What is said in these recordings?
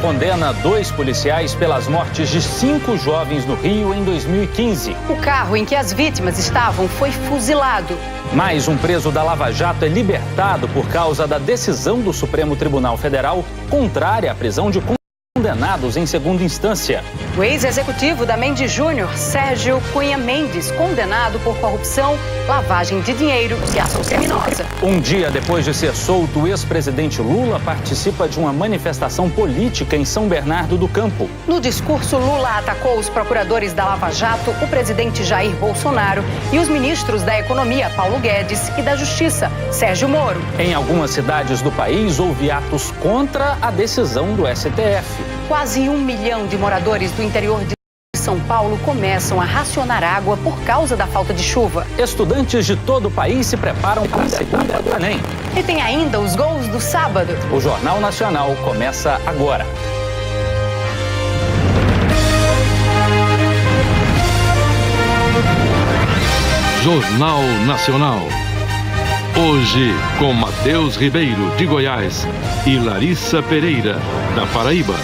Condena 2 policiais pelas mortes de 5 jovens no Rio em 2015. O carro em que as vítimas estavam foi fuzilado. Mais um preso da Lava Jato é libertado por causa da decisão do Supremo Tribunal Federal contrária à prisão de condenados em segunda instância. O ex-executivo da Mendes Júnior, Sérgio Cunha Mendes, condenado por corrupção, lavagem de dinheiro e ação criminosa. Um dia depois de ser solto, o ex-presidente Lula participa de uma manifestação política em São Bernardo do Campo. No discurso, Lula atacou os procuradores da Lava Jato, o presidente Jair Bolsonaro e os ministros da Economia, Paulo Guedes, e da Justiça, Sérgio Moro. Em algumas cidades do país, houve atos contra a decisão do STF. Quase 1 milhão de moradores do interior de São Paulo começam a racionar água por causa da falta de chuva. Estudantes de todo o país se preparam para a segunda do Enem. E tem ainda os gols do sábado. O Jornal Nacional começa agora. Jornal Nacional. Hoje, com Matheus Ribeiro, de Goiás, e Larissa Pereira, da Paraíba.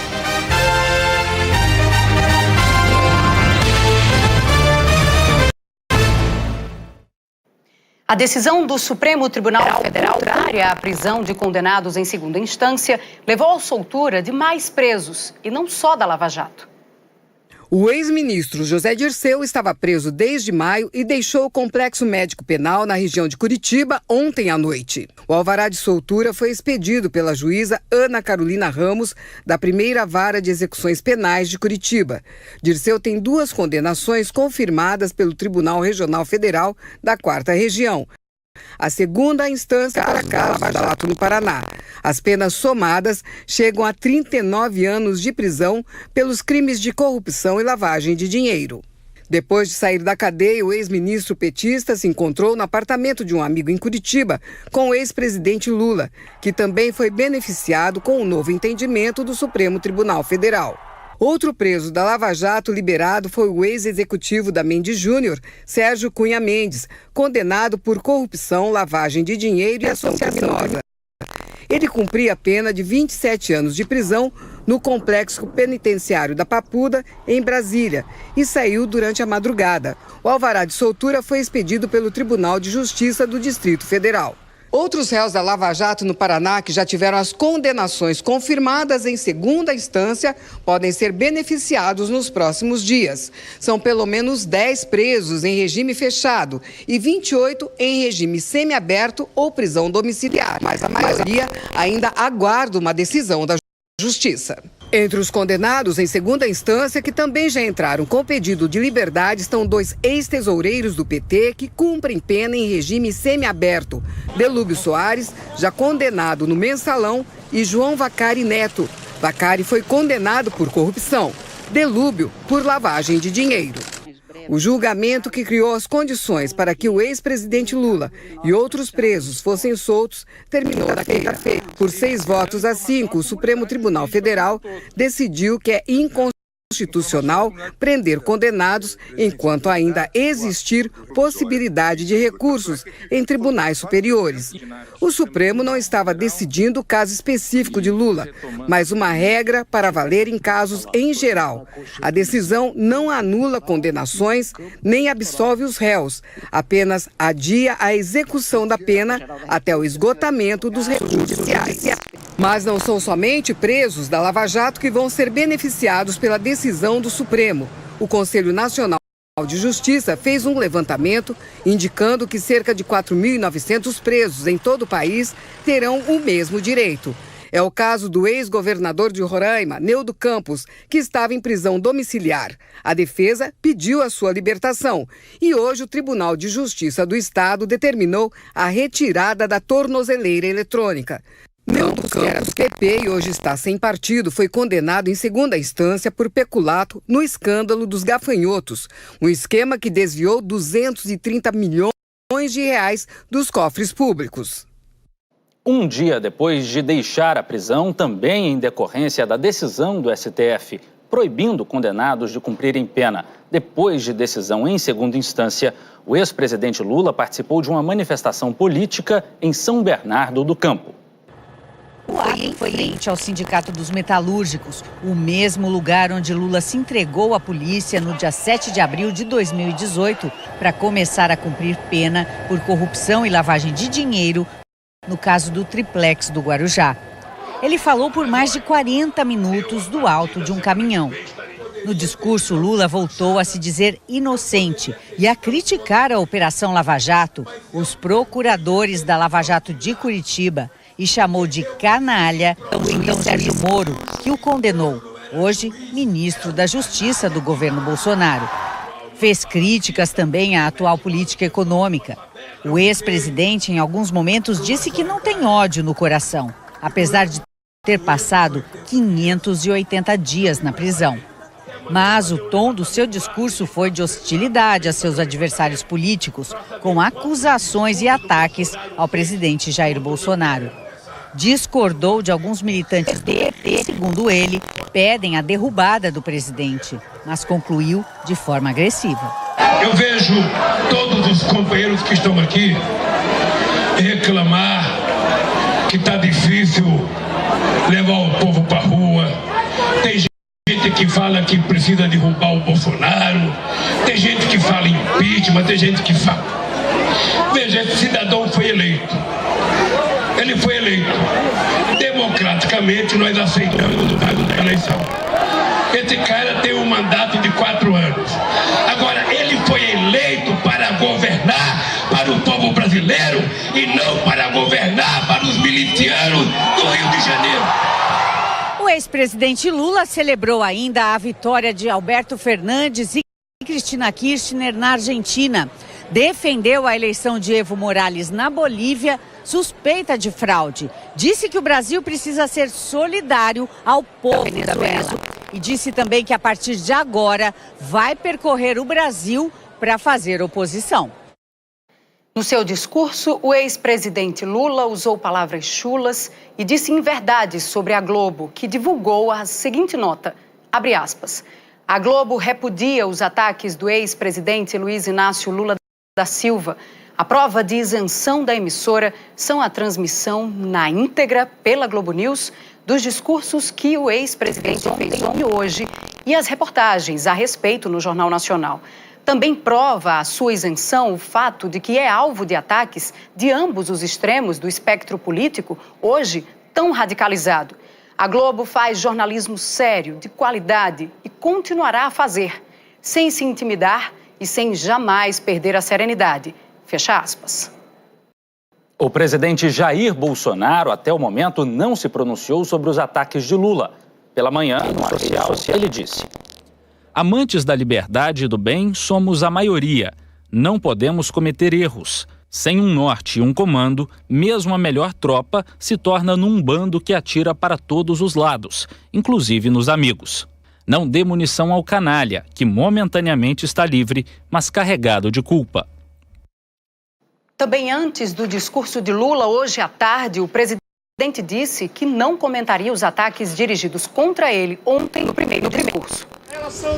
A decisão do Supremo Tribunal Federal contrária à prisão de condenados em segunda instância levou à soltura de mais presos, e não só da Lava Jato. O ex-ministro José Dirceu estava preso desde maio e deixou o Complexo Médico Penal na região de Curitiba ontem à noite. O alvará de soltura foi expedido pela juíza Ana Carolina Ramos, da primeira vara de execuções penais de Curitiba. Dirceu tem 2 condenações confirmadas pelo Tribunal Regional Federal da 4ª Região. A segunda instância para a Lava Jato no Paraná. As penas somadas chegam a 39 anos de prisão pelos crimes de corrupção e lavagem de dinheiro. Depois de sair da cadeia, o ex-ministro petista se encontrou no apartamento de um amigo em Curitiba com o ex-presidente Lula, que também foi beneficiado com o novo entendimento do Supremo Tribunal Federal. Outro preso da Lava Jato liberado foi o ex-executivo da Mendes Júnior, Sérgio Cunha Mendes, condenado por corrupção, lavagem de dinheiro e ação criminosa. Ele cumpria a pena de 27 anos de prisão no complexo penitenciário da Papuda, em Brasília, e saiu durante a madrugada. O alvará de soltura foi expedido pelo Tribunal de Justiça do Distrito Federal. Outros réus da Lava Jato no Paraná que já tiveram as condenações confirmadas em segunda instância podem ser beneficiados nos próximos dias. São pelo menos 10 presos em regime fechado e 28 em regime semiaberto ou prisão domiciliar, mas a maioria ainda aguarda uma decisão da Justiça. Entre os condenados em segunda instância, que também já entraram com pedido de liberdade, estão 2 ex-tesoureiros do PT que cumprem pena em regime semiaberto. Delúbio Soares, já condenado no Mensalão, e João Vacari Neto. Vacari foi condenado por corrupção, Delúbio por lavagem de dinheiro. O julgamento que criou as condições para que o ex-presidente Lula e outros presos fossem soltos terminou na feira. Por 6 votos a 5, o Supremo Tribunal Federal decidiu que é inconstitucional prender condenados enquanto ainda existir possibilidade de recursos em tribunais superiores. O Supremo não estava decidindo o caso específico de Lula, mas uma regra para valer em casos em geral. A decisão não anula condenações nem absolve os réus, apenas adia a execução da pena até o esgotamento dos recursos judiciais. Mas não são somente presos da Lava Jato que vão ser beneficiados pela decisão do Supremo. O Conselho Nacional de Justiça fez um levantamento indicando que cerca de 4.900 presos em todo o país terão o mesmo direito. É o caso do ex-governador de Roraima, Neudo Campos, que estava em prisão domiciliar. A defesa pediu a sua libertação e hoje o Tribunal de Justiça do Estado determinou a retirada da tornozeleira eletrônica. Neudo Campos, que era do PP e hoje está sem partido, foi condenado em segunda instância por peculato no escândalo dos gafanhotos, um esquema que desviou 230 milhões de reais dos cofres públicos. Um dia depois de deixar a prisão, também em decorrência da decisão do STF, proibindo condenados de cumprirem pena. Depois de decisão em segunda instância, o ex-presidente Lula participou de uma manifestação política em São Bernardo do Campo. O ato foi em frente ao Sindicato dos Metalúrgicos, o mesmo lugar onde Lula se entregou à polícia no dia 7 de abril de 2018 para começar a cumprir pena por corrupção e lavagem de dinheiro no caso do triplex do Guarujá. Ele falou por mais de 40 minutos do alto de um caminhão. No discurso, Lula voltou a se dizer inocente e a criticar a Operação Lava Jato, os procuradores da Lava Jato de Curitiba, e chamou de canalha o juiz Sérgio Moro, que o condenou, hoje ministro da Justiça do governo Bolsonaro. Fez críticas também à atual política econômica. O ex-presidente, em alguns momentos, disse que não tem ódio no coração, apesar de ter passado 580 dias na prisão. Mas o tom do seu discurso foi de hostilidade a seus adversários políticos, com acusações e ataques ao presidente Jair Bolsonaro. Discordou de alguns militantes do PT, segundo ele, pedem a derrubada do presidente, mas concluiu de forma agressiva. Eu vejo todos os companheiros que estão aqui reclamar que está difícil levar o povo para a rua. Tem gente que fala que precisa derrubar o Bolsonaro, tem gente que fala impeachment, tem gente que fala. Veja, esse cidadão foi eleito. Ele foi eleito. Democraticamente, nós aceitamos o resultado da eleição. Esse cara tem um mandato de 4 anos. Agora, ele foi eleito para governar para o povo brasileiro e não para governar para os milicianos do Rio de Janeiro. O ex-presidente Lula celebrou ainda a vitória de Alberto Fernandes e Cristina Kirchner na Argentina. Defendeu a eleição de Evo Morales na Bolívia, suspeita de fraude. Disse que o Brasil precisa ser solidário ao povo venezuelano. E disse também que a partir de agora vai percorrer o Brasil para fazer oposição. No seu discurso, o ex-presidente Lula usou palavras chulas e disse inverdades sobre a Globo, que divulgou a seguinte nota, abre aspas, a Globo repudia os ataques do ex-presidente Luiz Inácio Lula da Silva. A prova de isenção da emissora são a transmissão na íntegra pela Globo News dos discursos que o ex-presidente fez ontem e hoje e as reportagens a respeito no Jornal Nacional. Também prova a sua isenção o fato de que é alvo de ataques de ambos os extremos do espectro político, hoje tão radicalizado. A Globo faz jornalismo sério, de qualidade e continuará a fazer, sem se intimidar e sem jamais perder a serenidade. Fecha aspas. O presidente Jair Bolsonaro, até o momento, não se pronunciou sobre os ataques de Lula. Pela manhã, no social, ele disse: amantes da liberdade e do bem somos a maioria. Não podemos cometer erros. Sem um norte e um comando, mesmo a melhor tropa se torna num bando que atira para todos os lados, inclusive nos amigos. Não dê munição ao canalha, que momentaneamente está livre, mas carregado de culpa. Também antes do discurso de Lula, hoje à tarde, o presidente disse que não comentaria os ataques dirigidos contra ele ontem no primeiro discurso.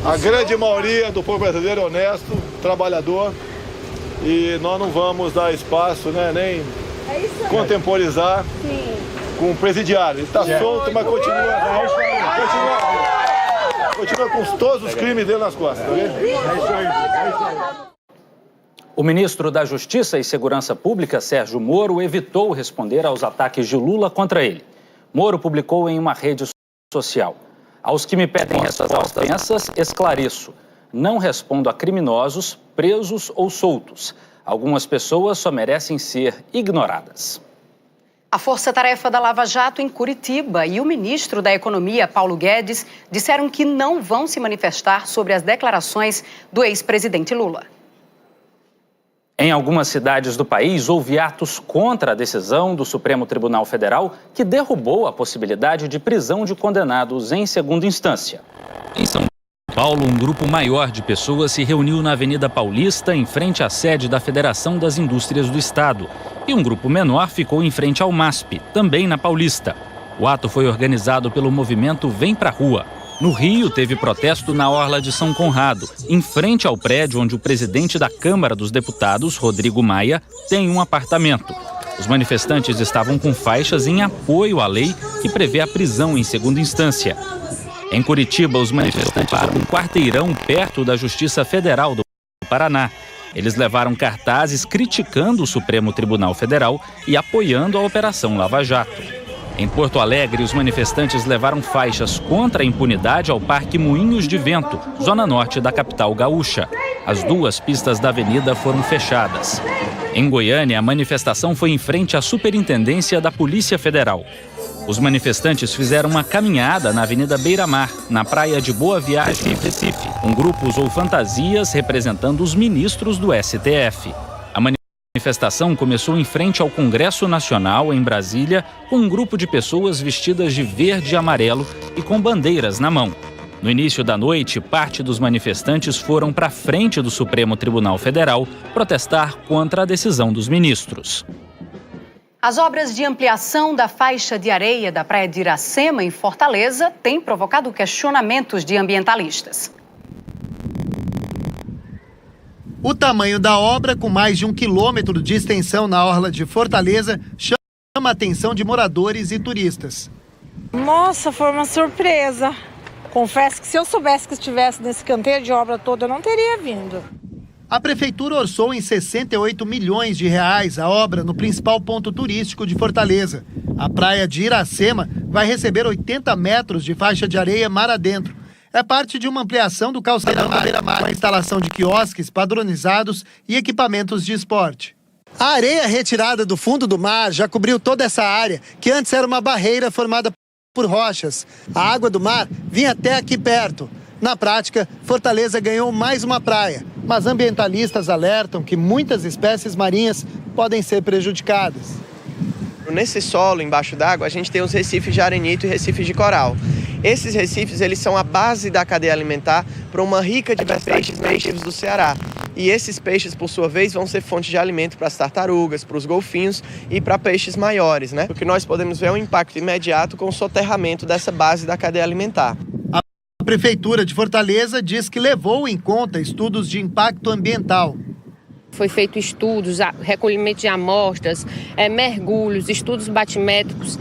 A grande maioria do povo brasileiro é honesto, trabalhador, e nós não vamos dar espaço, né, nem contemporizar com o presidiário. Ele está solto, mas continua com todos os crimes dele nas costas, tá vendo? O ministro da Justiça e Segurança Pública, Sérgio Moro, evitou responder aos ataques de Lula contra ele. Moro publicou em uma rede social: aos que me pedem essas ofensas, esclareço. Não respondo a criminosos, presos ou soltos. Algumas pessoas só merecem ser ignoradas. A força-tarefa da Lava Jato em Curitiba e o ministro da Economia, Paulo Guedes, disseram que não vão se manifestar sobre as declarações do ex-presidente Lula. Em algumas cidades do país, houve atos contra a decisão do Supremo Tribunal Federal que derrubou a possibilidade de prisão de condenados em segunda instância. Em São Paulo, um grupo maior de pessoas se reuniu na Avenida Paulista, em frente à sede da Federação das Indústrias do Estado. E um grupo menor ficou em frente ao MASP, também na Paulista. O ato foi organizado pelo movimento Vem Pra Rua. No Rio, teve protesto na Orla de São Conrado, em frente ao prédio onde o presidente da Câmara dos Deputados, Rodrigo Maia, tem um apartamento. Os manifestantes estavam com faixas em apoio à lei que prevê a prisão em segunda instância. Em Curitiba, os manifestantes pararam um quarteirão perto da Justiça Federal do Paraná. Eles levaram cartazes criticando o Supremo Tribunal Federal e apoiando a Operação Lava Jato. Em Porto Alegre, os manifestantes levaram faixas contra a impunidade ao Parque Moinhos de Vento, zona norte da capital gaúcha. As duas pistas da avenida foram fechadas. Em Goiânia, a manifestação foi em frente à Superintendência da Polícia Federal. Os manifestantes fizeram uma caminhada na Avenida Beira-Mar, na praia de Boa Viagem, em Recife. Um grupo usou fantasias representando os ministros do STF. A manifestação começou em frente ao Congresso Nacional, em Brasília, com um grupo de pessoas vestidas de verde e amarelo e com bandeiras na mão. No início da noite, parte dos manifestantes foram para a frente do Supremo Tribunal Federal protestar contra a decisão dos ministros. As obras de ampliação da faixa de areia da Praia de Iracema, em Fortaleza, têm provocado questionamentos de ambientalistas. O tamanho da obra, com mais de 1 quilômetro de extensão na orla de Fortaleza, chama a atenção de moradores e turistas. Nossa, foi uma surpresa. Confesso que se eu soubesse que estivesse nesse canteiro de obra toda, eu não teria vindo. A prefeitura orçou em 68 milhões de reais a obra no principal ponto turístico de Fortaleza. A praia de Iracema vai receber 80 metros de faixa de areia mar adentro. É parte de uma ampliação do calçadão beira-mar, com a instalação de quiosques padronizados e equipamentos de esporte. A areia retirada do fundo do mar já cobriu toda essa área, que antes era uma barreira formada por rochas. A água do mar vinha até aqui perto. Na prática, Fortaleza ganhou mais uma praia, mas ambientalistas alertam que muitas espécies marinhas podem ser prejudicadas. Nesse solo embaixo d'água, a gente tem os recifes de arenito e recifes de coral. Esses recifes, eles são a base da cadeia alimentar para uma rica diversidade de peixes do Ceará. E esses peixes, por sua vez, vão ser fonte de alimento para as tartarugas, para os golfinhos e para peixes maiores, né? O que nós podemos ver é um impacto imediato com o soterramento dessa base da cadeia alimentar. A Prefeitura de Fortaleza diz que levou em conta estudos de impacto ambiental. Foi feito estudos, recolhimento de amostras, mergulhos, estudos batimétricos,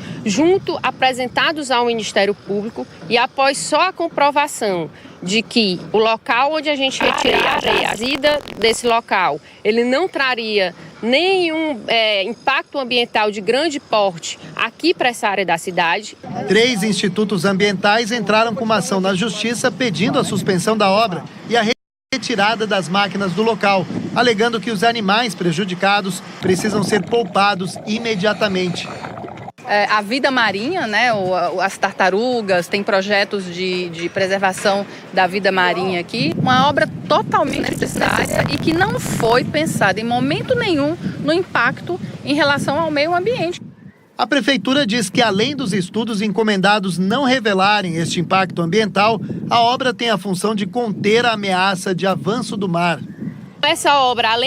apresentados ao Ministério Público, e após só a comprovação de que o local onde a gente retirar a areia, a ida desse local, ele não traria nenhum impacto ambiental de grande porte aqui para essa área da cidade. 3 institutos ambientais entraram com uma ação na Justiça pedindo a suspensão da obra e a retirada das máquinas do local, alegando que os animais prejudicados precisam ser poupados imediatamente. A vida marinha, né, as tartarugas, tem projetos de preservação da vida marinha aqui. Uma obra totalmente necessária e que não foi pensada em momento nenhum no impacto em relação ao meio ambiente. A Prefeitura diz que, além dos estudos encomendados não revelarem este impacto ambiental, a obra tem a função de conter a ameaça de avanço do mar. Essa obra, além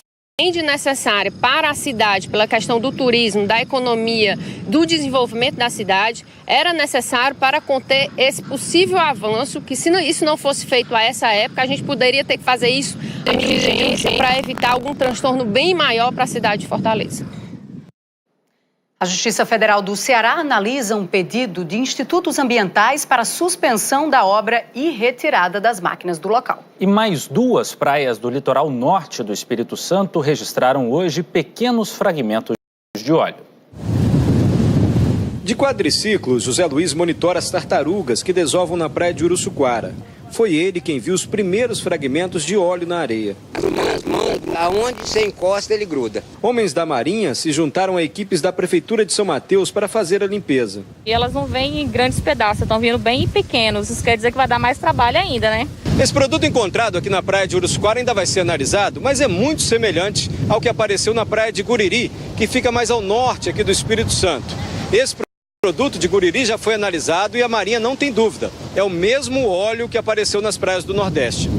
de necessária para a cidade, pela questão do turismo, da economia, do desenvolvimento da cidade, era necessário para conter esse possível avanço, que se isso não fosse feito a essa época, a gente poderia ter que fazer isso para evitar algum transtorno bem maior para a cidade de Fortaleza. A Justiça Federal do Ceará analisa um pedido de institutos ambientais para suspensão da obra e retirada das máquinas do local. E mais 2 praias do litoral norte do Espírito Santo registraram hoje pequenos fragmentos de óleo. De quadriciclo, José Luiz monitora as tartarugas que desovam na praia de Uruçuquara. Foi ele quem viu os primeiros fragmentos de óleo na areia. Aonde você encosta, ele gruda. Homens da Marinha se juntaram a equipes da Prefeitura de São Mateus para fazer a limpeza. E elas não vêm em grandes pedaços, estão vindo bem pequenos. Isso quer dizer que vai dar mais trabalho ainda, né? Esse produto encontrado aqui na praia de Uruçuquara ainda vai ser analisado, mas é muito semelhante ao que apareceu na praia de Guriri, que fica mais ao norte aqui do Espírito Santo. Esse produto de Guriri já foi analisado e a Marinha não tem dúvida. É o mesmo óleo que apareceu nas praias do Nordeste.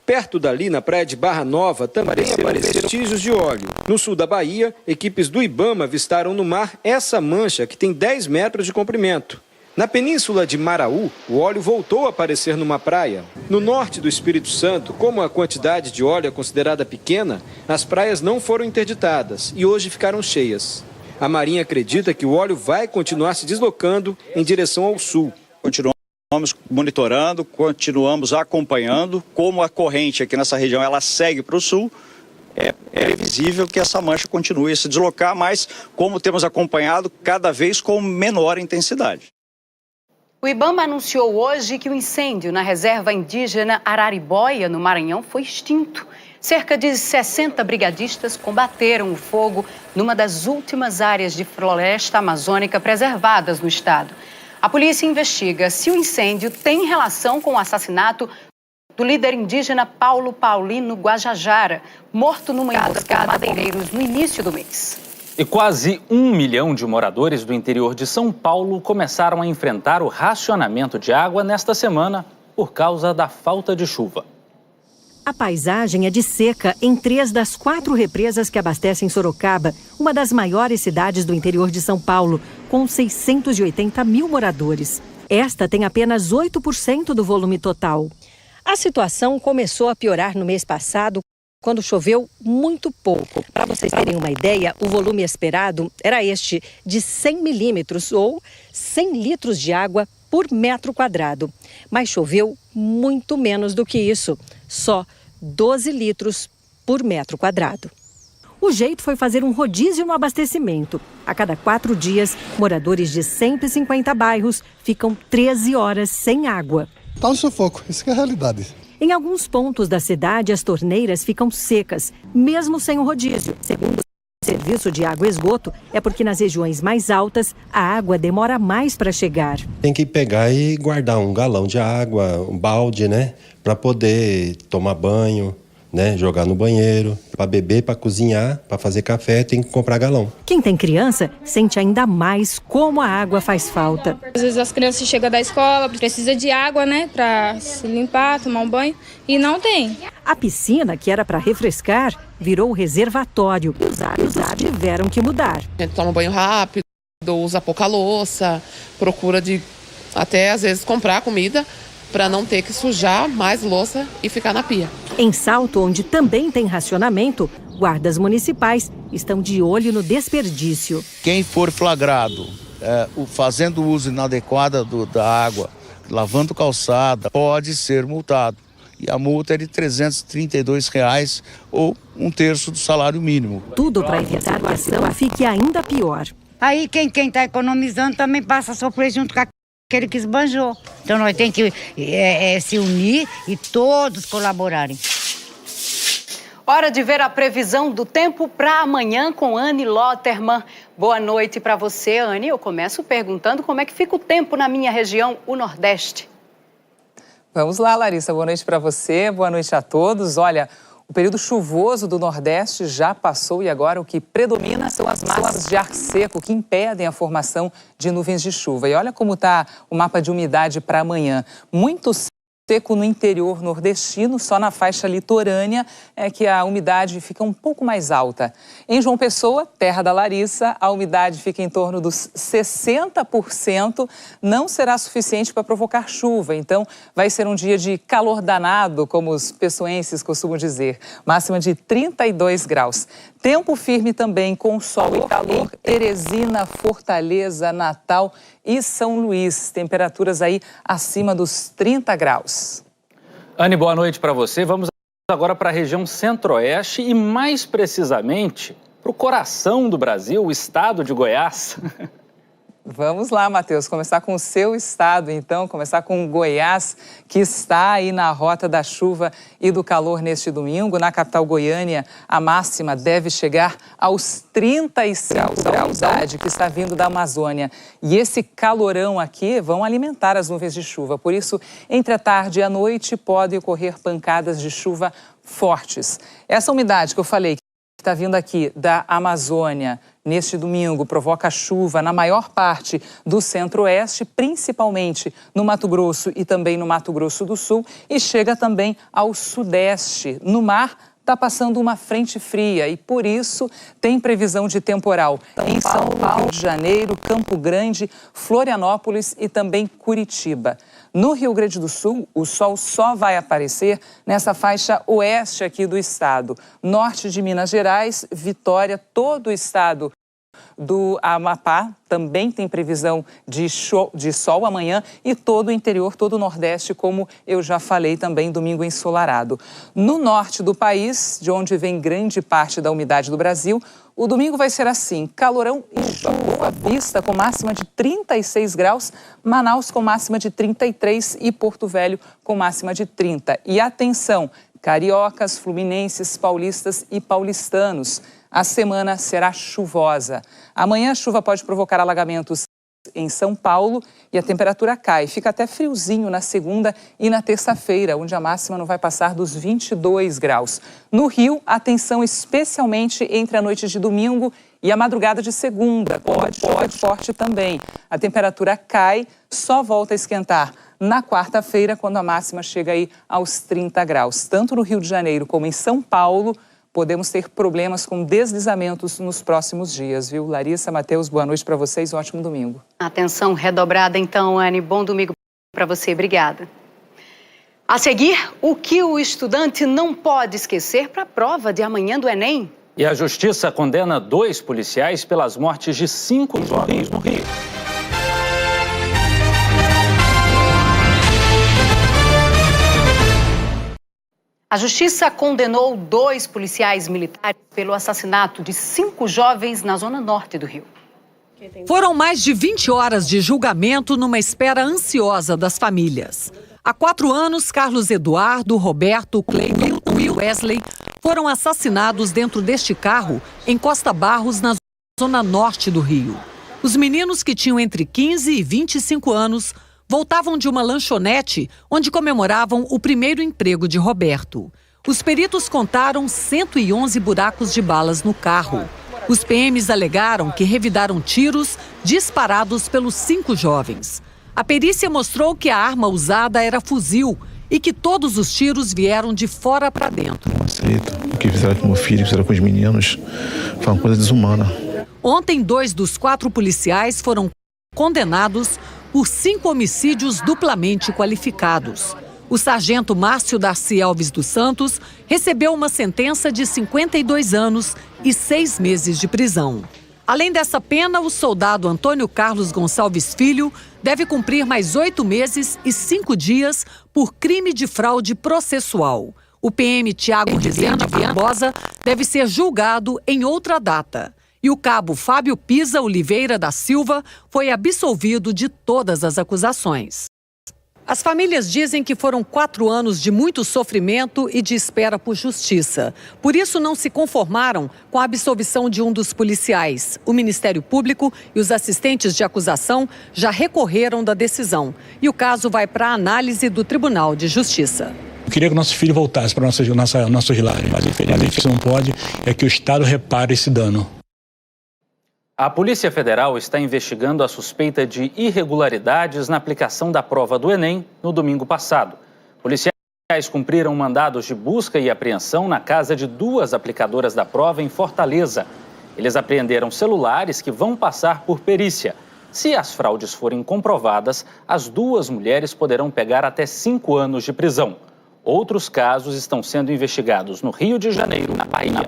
Perto dali, na praia de Barra Nova, também apareceram vestígios de óleo. No sul da Bahia, equipes do Ibama avistaram no mar essa mancha que tem 10 metros de comprimento. Na península de Maraú, o óleo voltou a aparecer numa praia. No norte do Espírito Santo, como a quantidade de óleo é considerada pequena, as praias não foram interditadas e hoje ficaram cheias. A Marinha acredita que o óleo vai continuar se deslocando em direção ao sul. Continuamos monitorando, continuamos acompanhando. Como a corrente aqui nessa região ela segue para o sul, é visível que essa mancha continue a se deslocar, mas como temos acompanhado, cada vez com menor intensidade. O IBAMA anunciou hoje que o incêndio na reserva indígena Araribóia, no Maranhão, foi extinto. Cerca de 60 brigadistas combateram o fogo numa das últimas áreas de floresta amazônica preservadas no estado. A polícia investiga se o incêndio tem relação com o assassinato do líder indígena Paulo Paulino Guajajara, morto numa emboscada de madeireiros no início do mês. E quase 1 milhão de moradores do interior de São Paulo começaram a enfrentar o racionamento de água nesta semana por causa da falta de chuva. A paisagem é de seca em 3 das 4 represas que abastecem Sorocaba, uma das maiores cidades do interior de São Paulo, com 680 mil moradores. Esta tem apenas 8% do volume total. A situação começou a piorar no mês passado, quando choveu muito pouco. Para vocês terem uma ideia, o volume esperado era este, de 100 milímetros ou 100 litros de água por metro quadrado. Mas choveu muito menos do que isso, só 12 litros por metro quadrado. O jeito foi fazer um rodízio no abastecimento. A cada 4 dias, moradores de 150 bairros ficam 13 horas sem água. Está um sufoco, isso que é a realidade. Em alguns pontos da cidade, as torneiras ficam secas, mesmo sem o rodízio. Segundo o Serviço de Água e Esgoto, é porque nas regiões mais altas, a água demora mais para chegar. Tem que pegar e guardar um galão de água, um balde, né? Para poder tomar banho, né? Jogar no banheiro, para beber, para cozinhar, para fazer café, tem que comprar galão. Quem tem criança sente ainda mais como a água faz falta. Às vezes as crianças chegam da escola, precisa de água, né, para se limpar, tomar um banho, e não tem. A piscina, que era para refrescar, virou reservatório e os hábitos tiveram que mudar. A gente toma banho rápido, usa pouca louça, procura de até às vezes comprar comida para não ter que sujar mais louça e ficar na pia. Em Salto, onde também tem racionamento, guardas municipais estão de olho no desperdício. Quem for flagrado fazendo uso inadequado da água, lavando calçada, pode ser multado. E a multa é de R$ 332 ou 1/3 do salário mínimo. Tudo para evitar que a situação fique ainda pior. Aí quem está economizando também passa a sofrer junto com aquele que esbanjou. Então nós temos que se unir e todos colaborarem. Hora de ver a previsão do tempo para amanhã com Anne Lotterman. Boa noite para você, Anne. Eu começo perguntando como é que fica o tempo na minha região, o Nordeste. Vamos lá, Larissa. Boa noite para você, boa noite a todos. Olha, o período chuvoso do Nordeste já passou e agora o que predomina são as massas de ar seco que impedem a formação de nuvens de chuva. E olha como está o mapa de umidade para amanhã. Muito seco no interior nordestino, só na faixa litorânea é que a umidade fica um pouco mais alta. Em João Pessoa, terra da Larissa, a umidade fica em torno dos 60%, não será suficiente para provocar chuva, então vai ser um dia de calor danado, como os pessoenses costumam dizer, máxima de 32 graus. Tempo firme também com sol e calor, Teresina, Fortaleza, Natal e São Luís, temperaturas aí acima dos 30 graus. Anne, boa noite para você. Vamos agora para a região centro-oeste e mais precisamente para o coração do Brasil, o estado de Goiás. Vamos lá, Matheus, começar com o seu estado, então, começar com Goiás, que está aí na rota da chuva e do calor neste domingo. Na capital Goiânia, a máxima deve chegar aos 35 graus, que está vindo da Amazônia. E esse calorão aqui vão alimentar as nuvens de chuva. Por isso, entre a tarde e a noite, podem ocorrer pancadas de chuva fortes. Essa umidade que eu falei, que está vindo aqui da Amazônia, neste domingo, provoca chuva na maior parte do centro-oeste, principalmente no Mato Grosso e também no Mato Grosso do Sul, e chega também ao sudeste. No mar, está passando uma frente fria e, por isso, tem previsão de temporal em São Paulo, Rio de Janeiro, Campo Grande, Florianópolis e também Curitiba. No Rio Grande do Sul, o sol só vai aparecer nessa faixa oeste aqui do estado. Norte de Minas Gerais, Vitória, todo o estado do Amapá também tem previsão de sol amanhã e todo o interior, todo o Nordeste, como eu já falei, também domingo ensolarado. No norte do país, de onde vem grande parte da umidade do Brasil, o domingo vai ser assim, calorão e chuva, Boa Vista com máxima de 36 graus, Manaus com máxima de 33 e Porto Velho com máxima de 30. E atenção, cariocas, fluminenses, paulistas e paulistanos, a semana será chuvosa. Amanhã a chuva pode provocar alagamentos em São Paulo e a temperatura cai. Fica até friozinho na segunda e na terça-feira, onde a máxima não vai passar dos 22 graus. No Rio, atenção especialmente entre a noite de domingo e a madrugada de segunda. Pode forte também. A temperatura cai, só volta a esquentar na quarta-feira, quando a máxima chega aí aos 30 graus. Tanto no Rio de Janeiro como em São Paulo, podemos ter problemas com deslizamentos nos próximos dias, viu? Larissa, Matheus, boa noite para vocês, um ótimo domingo. Atenção redobrada então, Anne, bom domingo para você, obrigada. A seguir, o que o estudante não pode esquecer para a prova de amanhã do Enem? E a Justiça condena 2 policiais pelas mortes de 5 jovens no Rio. A Justiça condenou 2 policiais militares pelo assassinato de 5 jovens na zona norte do Rio. Foram mais de 20 horas de julgamento numa espera ansiosa das famílias. Há 4 anos, Carlos Eduardo, Roberto, Cleiton e Wesley foram assassinados dentro deste carro em Costa Barros, na zona norte do Rio. Os meninos, que tinham entre 15 e 25 anos, voltavam de uma lanchonete onde comemoravam o primeiro emprego de Roberto. Os peritos contaram 111 buracos de balas no carro. Os PMs alegaram que revidaram tiros disparados pelos 5 jovens. A perícia mostrou que a arma usada era fuzil e que todos os tiros vieram de fora para dentro. O que fizeram com meu filho, o que fizeram com os meninos, foi uma coisa desumana. Ontem, 2 dos 4 policiais foram condenados por 5 homicídios duplamente qualificados. O sargento Márcio Darcy Alves dos Santos recebeu uma sentença de 52 anos e 6 meses de prisão. Além dessa pena, o soldado Antônio Carlos Gonçalves Filho deve cumprir mais 8 meses e 5 dias por crime de fraude processual. O PM Tiago Rezende Barbosa deve ser julgado em outra data. E o cabo Fábio Pisa Oliveira da Silva foi absolvido de todas as acusações. As famílias dizem que foram 4 anos de muito sofrimento e de espera por justiça. Por isso, não se conformaram com a absolvição de um dos policiais. O Ministério Público e os assistentes de acusação já recorreram da decisão. E o caso vai para a análise do Tribunal de Justiça. Eu queria que o nosso filho voltasse para nossos lares, mas infelizmente isso não pode, é que o Estado repare esse dano. A Polícia Federal está investigando a suspeita de irregularidades na aplicação da prova do Enem no domingo passado. Policiais cumpriram mandados de busca e apreensão na casa de 2 aplicadoras da prova em Fortaleza. Eles apreenderam celulares que vão passar por perícia. Se as fraudes forem comprovadas, as 2 mulheres poderão pegar até 5 anos de prisão. Outros casos estão sendo investigados no Rio de Janeiro, na Bahia.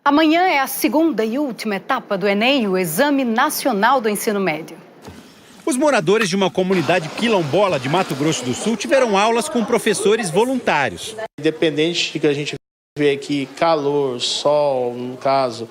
Amanhã é a segunda e última etapa do Enem, o Exame Nacional do Ensino Médio. Os moradores de uma comunidade quilombola de Mato Grosso do Sul tiveram aulas com professores voluntários. Independente de que a gente vê aqui calor, sol, no caso,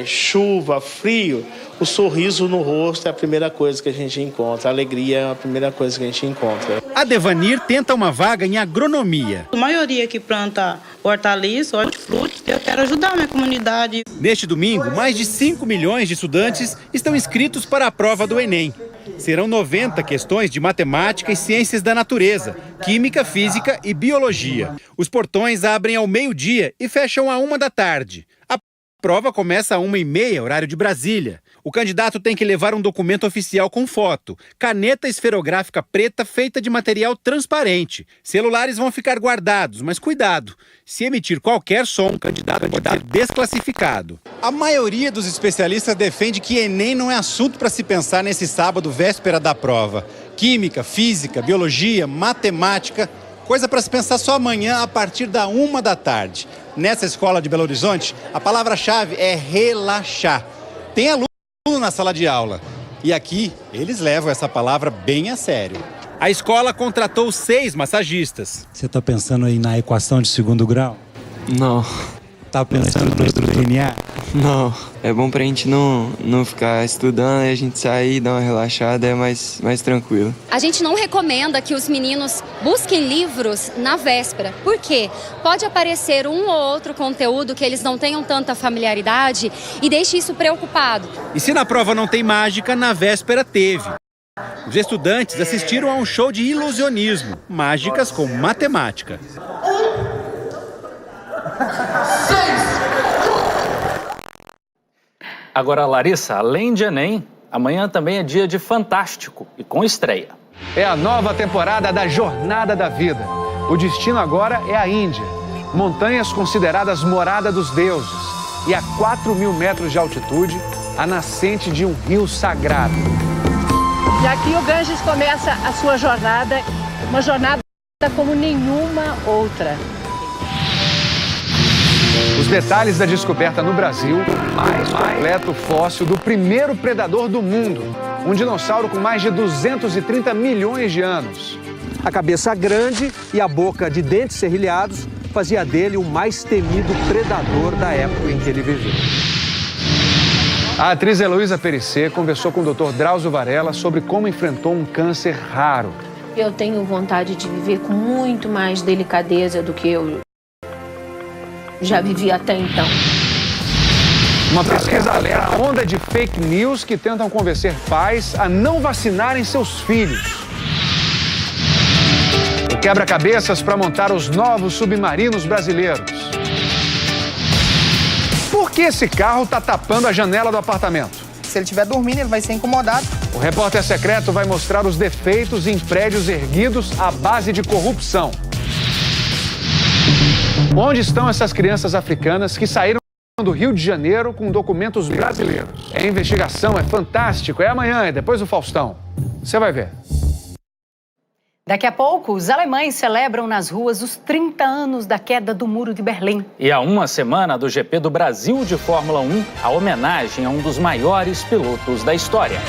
chuva, frio, o sorriso no rosto é a primeira coisa que a gente encontra, a alegria é a primeira coisa que a gente encontra. A Devanir tenta uma vaga em agronomia. A maioria que planta hortaliça, hortifruti, eu quero ajudar a minha comunidade. Neste domingo, mais de 5 milhões de estudantes estão inscritos para a prova do Enem. Serão 90 questões de matemática e ciências da natureza, química, física e biologia. Os portões abrem ao meio-dia e fecham à 1 da tarde. A prova começa às 1h30, horário de Brasília. O candidato tem que levar um documento oficial com foto, caneta esferográfica preta feita de material transparente. Celulares vão ficar guardados, mas cuidado. Se emitir qualquer som, o candidato pode ser desclassificado. A maioria dos especialistas defende que Enem não é assunto para se pensar nesse sábado, véspera da prova. Química, física, biologia, matemática, coisa para se pensar só amanhã a partir da 1 da tarde. Nessa escola de Belo Horizonte, a palavra-chave é relaxar. tem aluno na sala de aula. E aqui, eles levam essa palavra bem a sério. A escola contratou 6 massagistas. Você está pensando aí na equação de segundo grau? Não. Tá pensando no DNA? Não. É bom pra gente não ficar estudando e a gente sair, dar uma relaxada, é mais tranquilo. A gente não recomenda que os meninos busquem livros na véspera. Por quê? Pode aparecer um ou outro conteúdo que eles não tenham tanta familiaridade e deixe isso preocupado. E se na prova não tem mágica, na véspera teve. Os estudantes assistiram a um show de ilusionismo, mágicas com matemática. Agora, Larissa, além de Enem, amanhã também é dia de Fantástico e com estreia. É a nova temporada da Jornada da Vida. O destino agora é a Índia. Montanhas consideradas morada dos deuses. E a 4.000 metros de altitude, a nascente de um rio sagrado. E aqui o Ganges começa a sua jornada, uma jornada como nenhuma outra. Os detalhes da descoberta no Brasil, mais completo fóssil do primeiro predador do mundo, um dinossauro com mais de 230 milhões de anos. A cabeça grande e a boca de dentes serrilhados fazia dele o mais temido predador da época em que ele viveu. A atriz Heloísa Perissé conversou com o Dr. Drauzio Varela sobre como enfrentou um câncer raro. Eu tenho vontade de viver com muito mais delicadeza do que eu já vivi até então. Uma pesquisa alerta a onda de fake news que tentam convencer pais a não vacinarem seus filhos. O quebra-cabeças para montar os novos submarinos brasileiros. Por que esse carro está tapando a janela do apartamento? Se ele estiver dormindo, ele vai ser incomodado. O repórter secreto vai mostrar os defeitos em prédios erguidos à base de corrupção. Onde estão essas crianças africanas que saíram do Rio de Janeiro com documentos brasileiros? É investigação, é fantástico, é amanhã, é depois do Faustão. Você vai ver. Daqui a pouco, os alemães celebram nas ruas os 30 anos da queda do Muro de Berlim. E há uma semana do GP do Brasil de Fórmula 1, a homenagem a um dos maiores pilotos da história.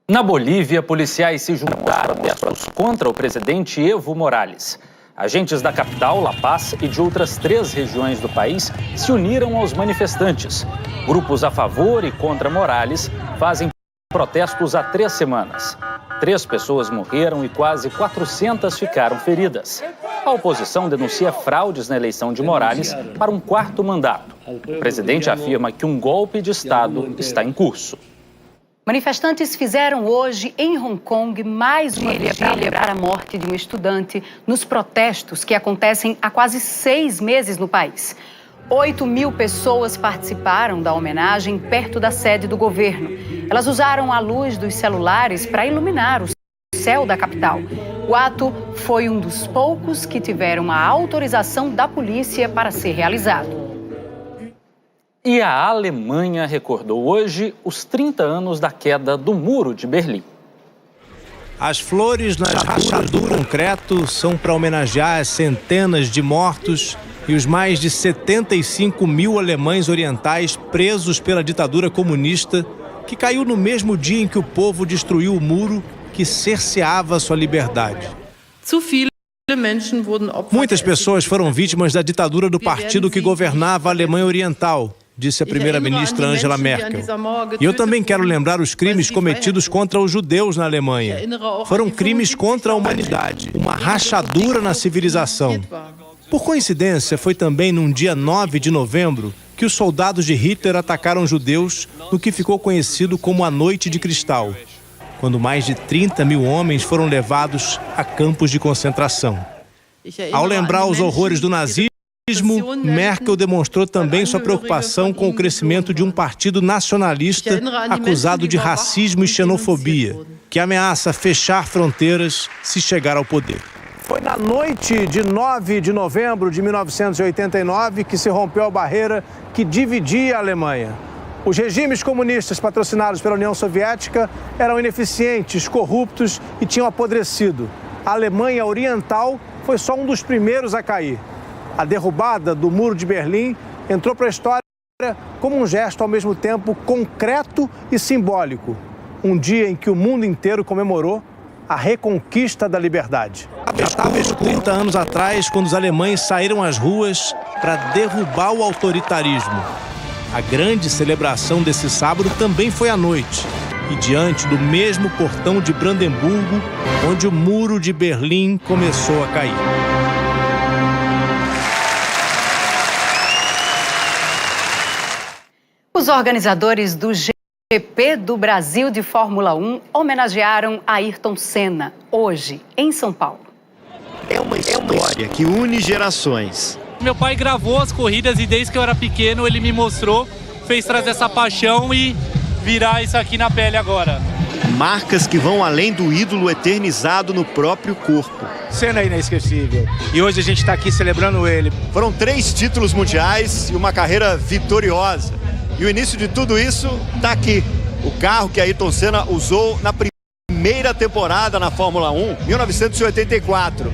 Na Bolívia, policiais se juntaram a protestos contra o presidente Evo Morales. Agentes da capital, La Paz, e de outras 3 regiões do país se uniram aos manifestantes. Grupos a favor e contra Morales fazem protestos há 3 semanas. 3 pessoas morreram e quase 400 ficaram feridas. A oposição denuncia fraudes na eleição de Morales para um 4º mandato. O presidente afirma que um golpe de Estado está em curso. Manifestantes fizeram hoje, em Hong Kong, mais uma vigília para lembrar a morte de um estudante nos protestos que acontecem há quase 6 meses no país. 8.000 pessoas participaram da homenagem perto da sede do governo. Elas usaram a luz dos celulares para iluminar o céu da capital. O ato foi um dos poucos que tiveram a autorização da polícia para ser realizado. E a Alemanha recordou hoje os 30 anos da queda do Muro de Berlim. As flores nas rachaduras do concreto são para homenagear as centenas de mortos e os mais de 75.000 alemães orientais presos pela ditadura comunista, que caiu no mesmo dia em que o povo destruiu o muro que cerceava sua liberdade. Muitas pessoas foram vítimas da ditadura do partido que governava a Alemanha Oriental, disse a primeira-ministra Angela Merkel. E eu também quero lembrar os crimes cometidos contra os judeus na Alemanha. Foram crimes contra a humanidade, uma rachadura na civilização. Por coincidência, foi também num dia 9 de novembro que os soldados de Hitler atacaram judeus no que ficou conhecido como a Noite de Cristal, quando mais de 30.000 homens foram levados a campos de concentração. Ao lembrar os horrores do nazismo, Merkel demonstrou também sua preocupação com o crescimento de um partido nacionalista acusado de racismo e xenofobia, que ameaça fechar fronteiras se chegar ao poder. Foi na noite de 9 de novembro de 1989 que se rompeu a barreira que dividia a Alemanha. Os regimes comunistas patrocinados pela União Soviética eram ineficientes, corruptos e tinham apodrecido. A Alemanha Oriental foi só um dos primeiros a cair. A derrubada do Muro de Berlim entrou para a história como um gesto ao mesmo tempo concreto e simbólico. Um dia em que o mundo inteiro comemorou a reconquista da liberdade. Estávamos 30 anos atrás, quando os alemães saíram às ruas para derrubar o autoritarismo. A grande celebração desse sábado também foi à noite. E diante do mesmo portão de Brandemburgo, onde o muro de Berlim começou a cair. Os organizadores do GP do Brasil de Fórmula 1 homenagearam Ayrton Senna, hoje, em São Paulo. É uma história que une gerações. Meu pai gravou as corridas e desde que eu era pequeno ele me mostrou, fez trazer essa paixão e virar isso aqui na pele agora. Marcas que vão além do ídolo eternizado no próprio corpo. Senna é inesquecível. E hoje a gente está aqui celebrando ele. Foram 3 títulos mundiais e uma carreira vitoriosa. E o início de tudo isso está aqui. O carro que Ayrton Senna usou na primeira temporada na Fórmula 1, 1984.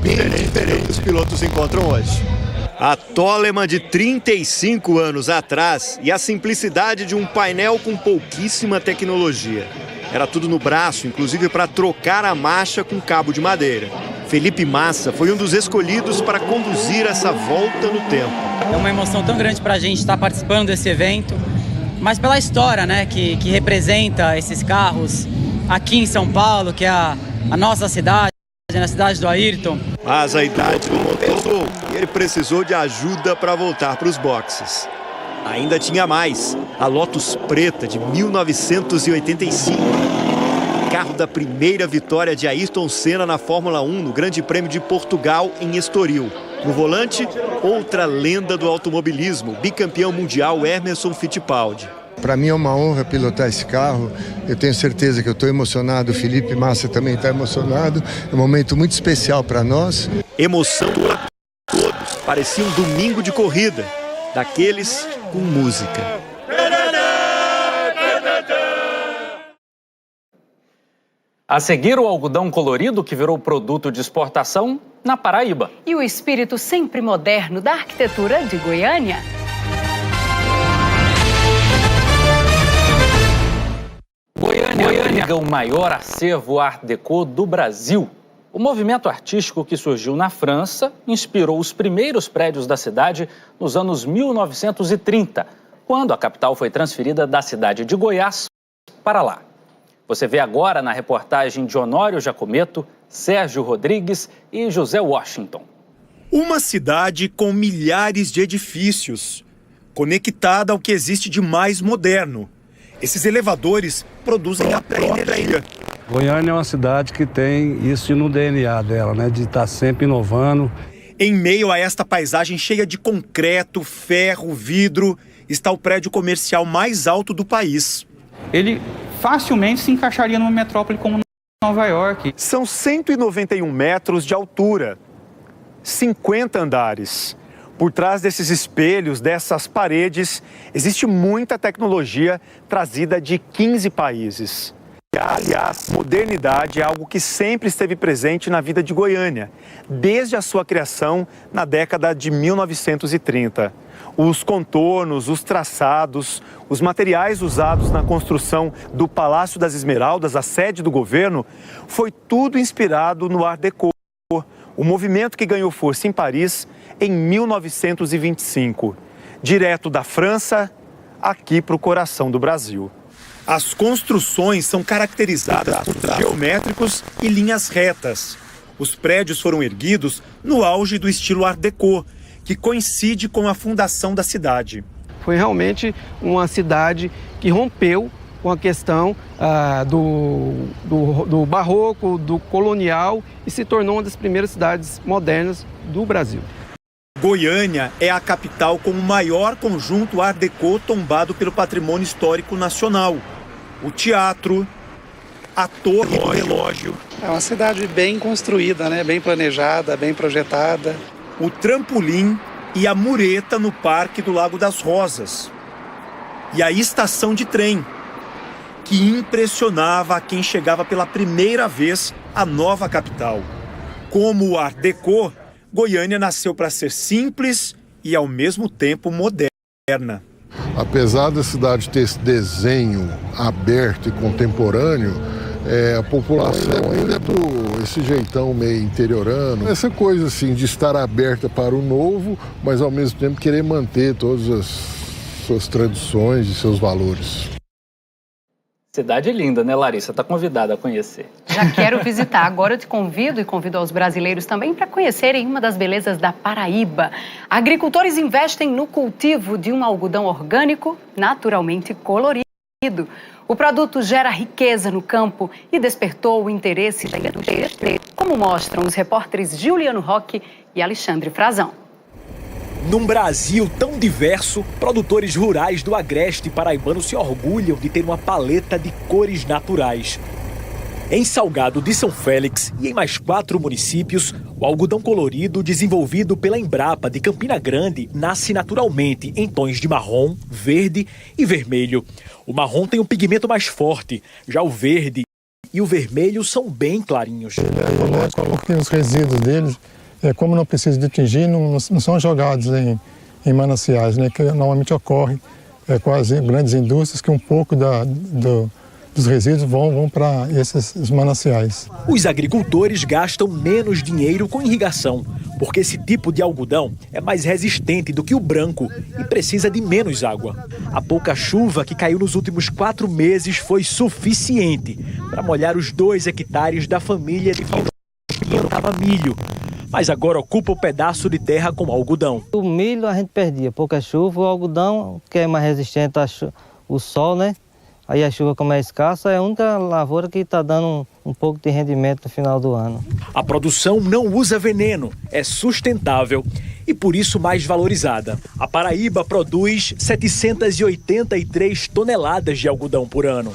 Bem diferente os pilotos encontram hoje. A Toleman de 35 anos atrás e a simplicidade de um painel com pouquíssima tecnologia. Era tudo no braço, inclusive para trocar a marcha com cabo de madeira. Felipe Massa foi um dos escolhidos para conduzir essa volta no tempo. É uma emoção tão grande para a gente estar participando desse evento, mas pela história, né, que representa esses carros aqui em São Paulo, que é a nossa cidade, na cidade do Ayrton. Mas a idade não compensou e ele precisou de ajuda para voltar para os boxes. Ainda tinha mais, a Lotus Preta de 1985. Carro da primeira vitória de Ayrton Senna na Fórmula 1 no Grande Prêmio de Portugal em Estoril. No volante, outra lenda do automobilismo, bicampeão mundial Emerson Fittipaldi. Para mim é uma honra pilotar esse carro, eu tenho certeza que eu estou emocionado, o Felipe Massa também está emocionado, é um momento muito especial para nós. Emoção para todos, parecia um domingo de corrida, daqueles com música. A seguir, o algodão colorido que virou produto de exportação na Paraíba. E o espírito sempre moderno da arquitetura de Goiânia. Goiânia é o maior acervo Art Deco do Brasil. O movimento artístico que surgiu na França inspirou os primeiros prédios da cidade nos anos 1930, quando a capital foi transferida da cidade de Goiás para lá. Você vê agora na reportagem de Honório Jacometo, Sérgio Rodrigues e José Washington. Uma cidade com milhares de edifícios, conectada ao que existe de mais moderno. Esses elevadores produzem a própria energia. Goiânia é uma cidade que tem isso no DNA dela, né? De estar sempre inovando. Em meio a esta paisagem cheia de concreto, ferro, vidro, está o prédio comercial mais alto do país. Ele facilmente se encaixaria numa metrópole como Nova York. São 191 metros de altura, 50 andares. Por trás desses espelhos, dessas paredes, existe muita tecnologia trazida de 15 países. Aliás, modernidade é algo que sempre esteve presente na vida de Goiânia, desde a sua criação na década de 1930. Os contornos, os traçados, os materiais usados na construção do Palácio das Esmeraldas, a sede do governo, foi tudo inspirado no Art Deco, o movimento que ganhou força em Paris em 1925, direto da França aqui para o coração do Brasil. As construções são caracterizadas por geométricos e linhas retas. Os prédios foram erguidos no auge do estilo Art Deco, que coincide com a fundação da cidade. Foi realmente uma cidade que rompeu com a questão do barroco, do colonial e se tornou uma das primeiras cidades modernas do Brasil. Goiânia é a capital com o maior conjunto Art Deco tombado pelo Patrimônio Histórico Nacional. O teatro, a torre do relógio. É uma cidade bem construída, né? Bem planejada, bem projetada. O trampolim e a mureta no Parque do Lago das Rosas. E a estação de trem, que impressionava a quem chegava pela primeira vez à nova capital. Como o Art Deco, Goiânia nasceu para ser simples e, ao mesmo tempo, moderna. Apesar da cidade ter esse desenho aberto e contemporâneo, a população ainda é esse jeitão meio interiorano. Essa coisa assim de estar aberta para o novo, mas ao mesmo tempo querer manter todas as suas tradições e seus valores. Cidade linda, né, Larissa? Está convidada a conhecer. Já quero visitar. Agora eu te convido e convido aos brasileiros também para conhecerem uma das belezas da Paraíba. Agricultores investem no cultivo de um algodão orgânico naturalmente colorido. O produto gera riqueza no campo e despertou o interesse da indústria, como mostram os repórteres Juliano Roque e Alexandre Frazão. Num Brasil tão diverso, produtores rurais do agreste paraibano se orgulham de ter uma paleta de cores naturais. Em Salgado de São Félix e em mais 4 municípios, o algodão colorido desenvolvido pela Embrapa de Campina Grande nasce naturalmente em tons de marrom, verde e vermelho. O marrom tem um pigmento mais forte, já o verde e o vermelho são bem clarinhos. Eu coloco os resíduos deles. Como não precisa de tingir, não são jogados em mananciais, né, que normalmente ocorre com as grandes indústrias, que um pouco dos resíduos vão para esses mananciais. Os agricultores gastam menos dinheiro com irrigação, porque esse tipo de algodão é mais resistente do que o branco e precisa de menos água. A pouca chuva que caiu nos últimos 4 meses foi suficiente para molhar os 2 hectares da família de que plantava milho. Mas agora ocupa o pedaço de terra com algodão. O milho a gente perdia, pouca chuva, o algodão, que é mais resistente ao sol, né? Aí a chuva, como é escassa, é a única lavoura que está dando um pouco de rendimento no final do ano. A produção não usa veneno, é sustentável e por isso mais valorizada. A Paraíba produz 783 toneladas de algodão por ano.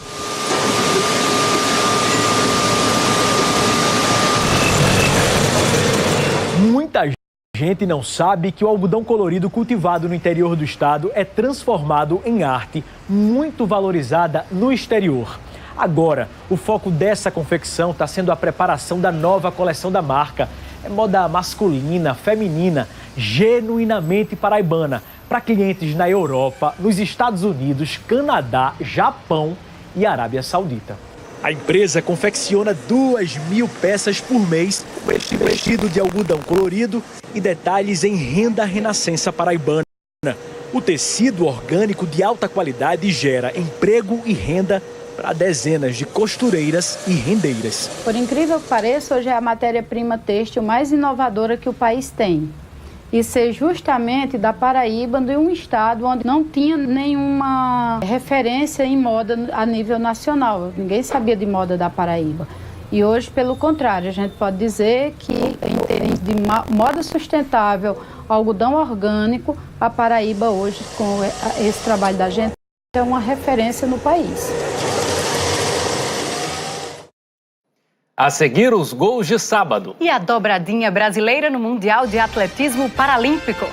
Muita gente não sabe que o algodão colorido cultivado no interior do estado é transformado em arte muito valorizada no exterior. Agora, o foco dessa confecção está sendo a preparação da nova coleção da marca. É moda masculina, feminina, genuinamente paraibana, para clientes na Europa, nos Estados Unidos, Canadá, Japão e Arábia Saudita. A empresa confecciona 2.000 peças por mês, vestido de algodão colorido e detalhes em renda renascença paraibana. O tecido orgânico de alta qualidade gera emprego e renda para dezenas de costureiras e rendeiras. Por incrível que pareça, hoje é a matéria-prima têxtil mais inovadora que o país tem. E ser justamente da Paraíba, de um estado onde não tinha nenhuma referência em moda a nível nacional. Ninguém sabia de moda da Paraíba. E hoje, pelo contrário, a gente pode dizer que em termos de moda sustentável, algodão orgânico, a Paraíba hoje, com esse trabalho da gente, é uma referência no país. A seguir, os gols de sábado. E a dobradinha brasileira no Mundial de Atletismo Paralímpico.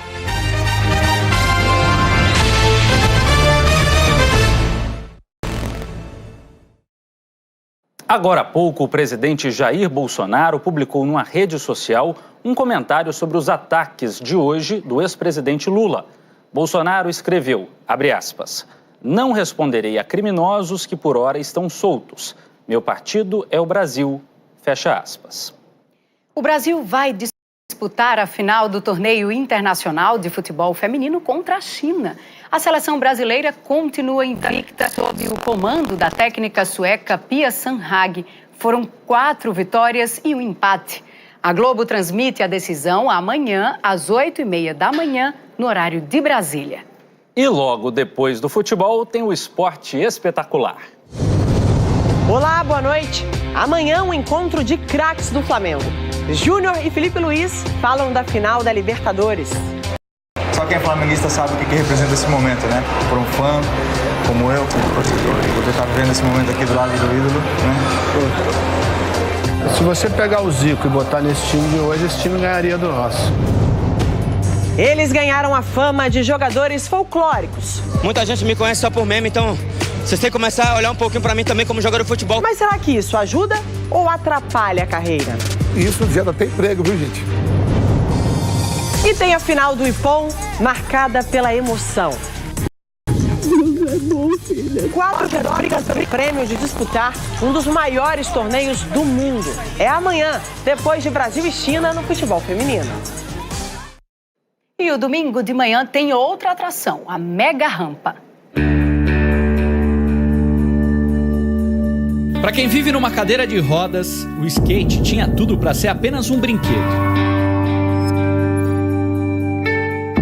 Agora há pouco, o presidente Jair Bolsonaro publicou numa rede social um comentário sobre os ataques de hoje do ex-presidente Lula. Bolsonaro escreveu, abre aspas, "Não responderei a criminosos que por hora estão soltos. Meu partido é o Brasil." Fecha aspas. O Brasil vai disputar a final do torneio internacional de futebol feminino contra a China. A seleção brasileira continua invicta sob o comando da técnica sueca Pia Sundhage. Foram 4 vitórias e um empate. A Globo transmite a decisão amanhã, às 8h30 da manhã, no horário de Brasília. E logo depois do futebol tem o esporte espetacular. Olá, boa noite. Amanhã um encontro de craques do Flamengo. Júnior e Felipe Luiz falam da final da Libertadores. Só quem é flamenguista sabe o que representa esse momento, né? Para um fã como eu, como torcedor, e poder estar vendo esse momento aqui do lado do ídolo, né? Se você pegar o Zico e botar nesse time de hoje, esse time ganharia do nosso. Eles ganharam a fama de jogadores folclóricos. Muita gente me conhece só por meme, então vocês têm que começar a olhar um pouquinho pra mim também como jogador de futebol. Mas será que isso ajuda ou atrapalha a carreira? Isso gera até emprego, viu, gente? E tem a final do Ipom, marcada pela emoção. 4 brigas pelo prêmio de disputar um dos maiores torneios do mundo. É amanhã, depois de Brasil e China no futebol feminino. E o domingo de manhã tem outra atração, a Mega Rampa. Para quem vive numa cadeira de rodas, o skate tinha tudo para ser apenas um brinquedo.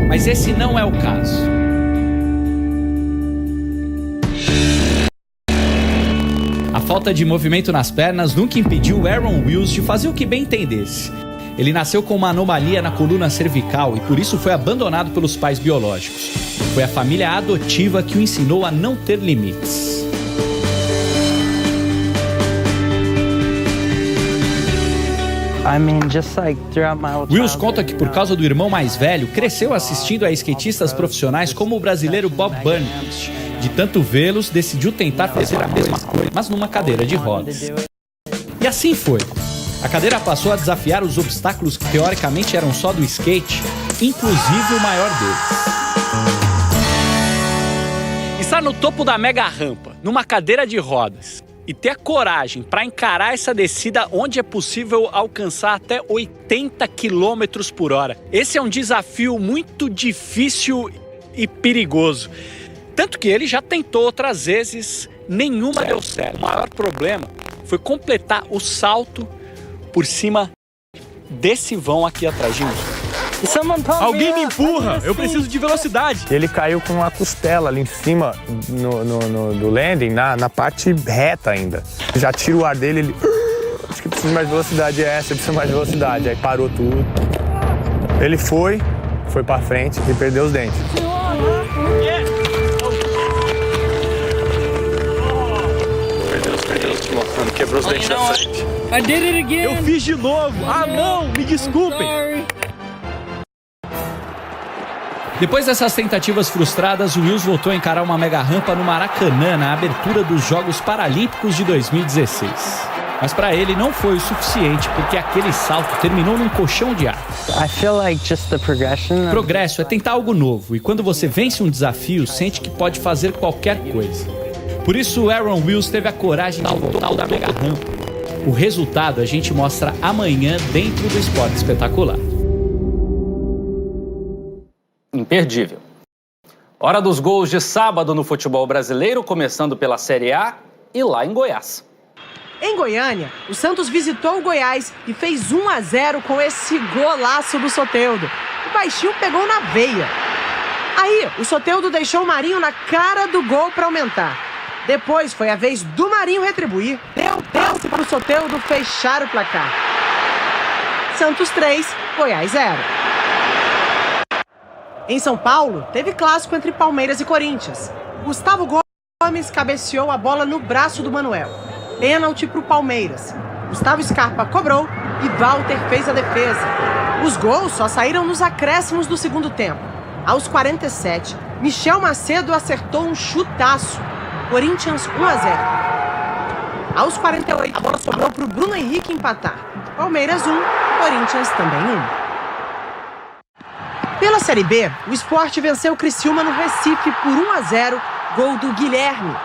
Mas esse não é o caso. A falta de movimento nas pernas nunca impediu Aaron Wills de fazer o que bem entendesse. Ele nasceu com uma anomalia na coluna cervical e por isso foi abandonado pelos pais biológicos. Foi a família adotiva que o ensinou a não ter limites. Wills conta que por causa do irmão mais velho, cresceu assistindo a skatistas profissionais como o brasileiro Bob Burnham. De tanto vê-los, decidiu tentar fazer a mesma coisa, mas numa cadeira de rodas. E assim foi. A cadeira passou a desafiar os obstáculos que teoricamente eram só do skate, inclusive o maior deles. Estar no topo da mega rampa, numa cadeira de rodas, e ter a coragem para encarar essa descida onde é possível alcançar até 80 km por hora. Esse é um desafio muito difícil e perigoso. Tanto que ele já tentou outras vezes, nenhuma deu certo. O maior problema foi completar o salto por cima desse vão aqui atrás de mim. Alguém me empurra, eu preciso de velocidade. Ele caiu com a costela ali em cima do landing, na parte reta ainda. Já tira o ar dele, ele... Acho que precisa de mais velocidade, precisa mais velocidade. Aí parou tudo. Ele foi pra frente e perdeu os dentes. Mano, quebrou os dentes da frente. Eu fiz de novo. Ah, não, me desculpem. Depois dessas tentativas frustradas, o Wills voltou a encarar uma mega rampa no Maracanã na abertura dos Jogos Paralímpicos de 2016. Mas para ele não foi o suficiente, porque aquele salto terminou num colchão de ar. Progresso é tentar algo novo, e quando você vence um desafio, sente que pode fazer qualquer coisa. Por isso, Aaron Wills teve a coragem de voltar da mega rampa. O resultado a gente mostra amanhã dentro do Esporte Espetacular. Imperdível. Hora dos gols de sábado no futebol brasileiro, começando pela Série A e lá em Goiás. Em Goiânia, o Santos visitou o Goiás e fez 1-0 com esse golaço do Soteldo. O baixinho pegou na veia. Aí, o Soteldo deixou o Marinho na cara do gol para aumentar. Depois foi a vez do Marinho retribuir. Deu tempo para o Soteldo fechar o placar. Santos 3, Goiás 0. Em São Paulo, teve clássico entre Palmeiras e Corinthians. Gustavo Gomes cabeceou a bola no braço do Manuel. Pênalti para o Palmeiras. Gustavo Scarpa cobrou e Walter fez a defesa. Os gols só saíram nos acréscimos do segundo tempo. Aos 47, Michel Macedo acertou um chutaço. Corinthians 1-0. Aos 48, a bola sobrou para o Bruno Henrique empatar. Palmeiras 1, Corinthians também 1. Pela Série B, o Sport venceu o Criciúma no Recife por 1-0, gol do Guilherme.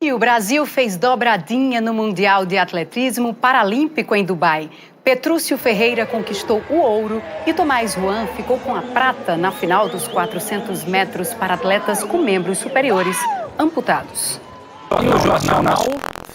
E o Brasil fez dobradinha no Mundial de Atletismo Paralímpico em Dubai. Petrúcio Ferreira conquistou o ouro e Tomás Juan ficou com a prata na final dos 400 metros para atletas com membros superiores amputados. E o Jornal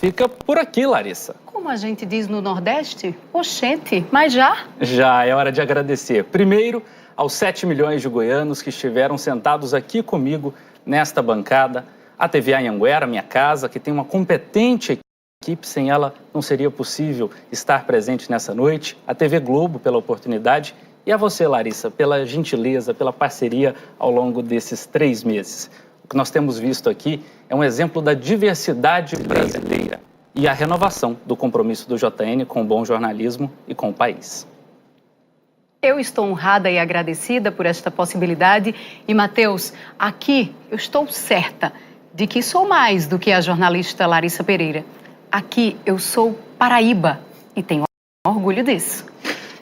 fica por aqui, Larissa. Como a gente diz no Nordeste, oxente, mas já? Já é hora de agradecer. Primeiro, aos 7 milhões de goianos que estiveram sentados aqui comigo nesta bancada. A TV Anhanguera, minha casa, que tem uma competente equipe, sem ela não seria possível estar presente nessa noite. A TV Globo pela oportunidade e a você, Larissa, pela gentileza, pela parceria ao longo desses 3 meses. O que nós temos visto aqui é um exemplo da diversidade brasileira e a renovação do compromisso do JN com o bom jornalismo e com o país. Eu estou honrada e agradecida por esta possibilidade. E, Matheus, aqui eu estou certa de que sou mais do que a jornalista Larissa Pereira. Aqui eu sou Paraíba e tenho orgulho disso.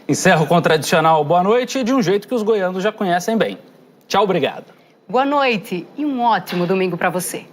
Encerro com o tradicional boa noite de um jeito que os goianos já conhecem bem. Tchau, obrigado. Boa noite e um ótimo domingo para você.